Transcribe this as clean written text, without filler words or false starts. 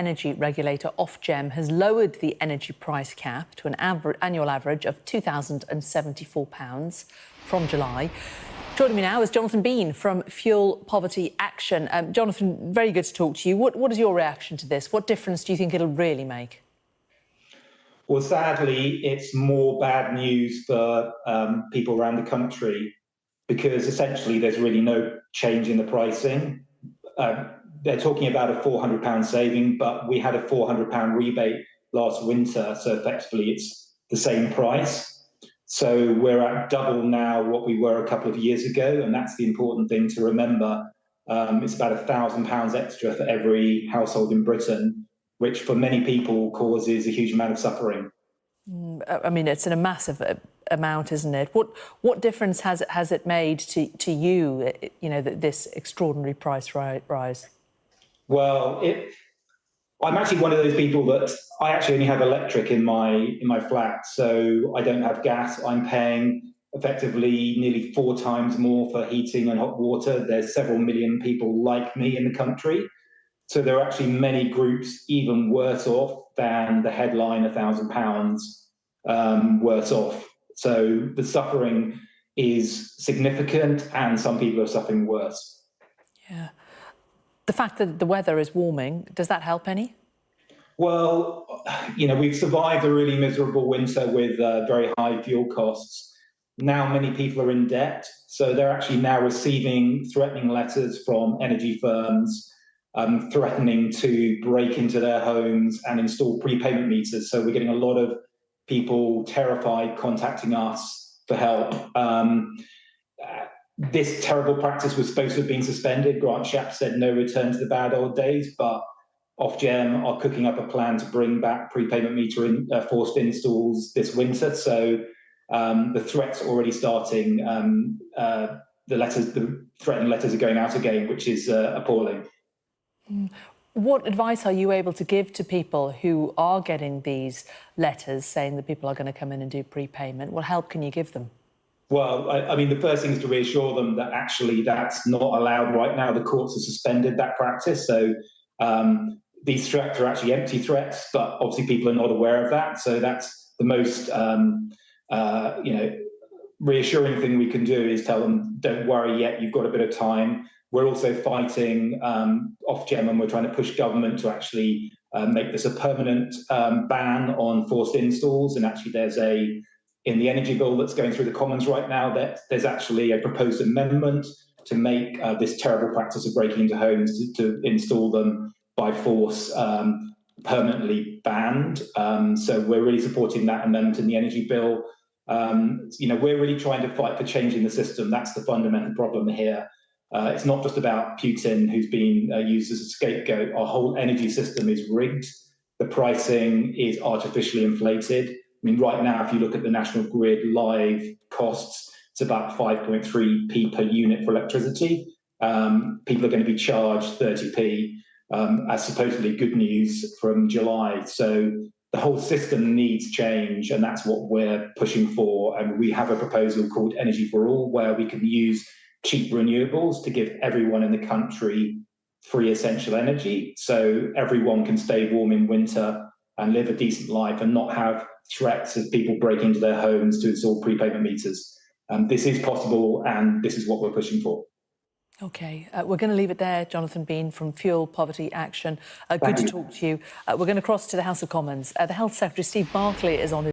Energy regulator Ofgem has lowered the energy price cap to an annual average of £2,074 from July. Joining me now is Jonathan Bean from Fuel Poverty Action. Jonathan, very good to talk to you. What is your reaction to this? What difference do you think it'll really make? Well, sadly, it's more bad news for people around the country because essentially there's really no change in the pricing. They're talking about a £400 saving, but we had a £400 rebate last winter, so effectively it's the same price. So we're at double now what we were a couple of years ago, and that's the important thing to remember. It's about £1,000 extra for every household in Britain, which for many people causes a huge amount of suffering. I mean, it's a massive amount, isn't it? What difference has it made to you, this extraordinary price rise? Well, I'm actually one of those people that I actually only have electric in my flat, so I don't have gas. I'm paying effectively nearly 4 times more for heating and hot water. There's several million people like me in the country. So there are actually many groups even worse off than the headline £1,000 worse off. So the suffering is significant and some people are suffering worse. Yeah. The fact that the weather is warming, does that help any? Well, we've survived a really miserable winter with very high fuel costs. Now many people are in debt, so they're actually now receiving threatening letters from energy firms threatening to break into their homes and install prepayment meters. So we're getting a lot of people terrified contacting us for help. This terrible practice was supposed to have been suspended. Grant Shapps said no return to the bad old days, but Ofgem are cooking up a plan to bring back prepayment meter forced installs this winter. So the threats are already starting. The threatening letters are going out again, which is appalling. What advice are you able to give to people who are getting these letters saying that people are going to come in and do prepayment? What help can you give them? Well, I mean, the first thing is to reassure them that actually that's not allowed right now. The courts have suspended that practice. So these threats are actually empty threats, but obviously people are not aware of that. So that's the most, reassuring thing we can do is tell them, don't worry yet, you've got a bit of time. We're also fighting Ofgem, and we're trying to push government to actually make this a permanent ban on forced installs. And actually in the energy bill that's going through the Commons right now, that there's actually a proposed amendment to make this terrible practice of breaking into homes to install them by force permanently banned. So we're really supporting that amendment in the energy bill. We're really trying to fight for changing the system. That's the fundamental problem here. It's not just about Putin, who's been used as a scapegoat. Our whole energy system is rigged. The pricing is artificially inflated. I mean, right now, if you look at the National Grid live costs, it's about 5.3p per unit for electricity. People are going to be charged 30p as supposedly good news from July. So the whole system needs change, and that's what we're pushing for. And we have a proposal called Energy for All, where we can use cheap renewables to give everyone in the country free essential energy, so everyone can stay warm in winter and live a decent life and not have threats of people breaking into their homes to install prepayment meters. This is possible, and this is what we're pushing for. OK, we're going to leave it there. Jonathan Bean from Fuel Poverty Action. Good to talk to you. We're going to cross to the House of Commons. The Health Secretary, Steve Barclay, is on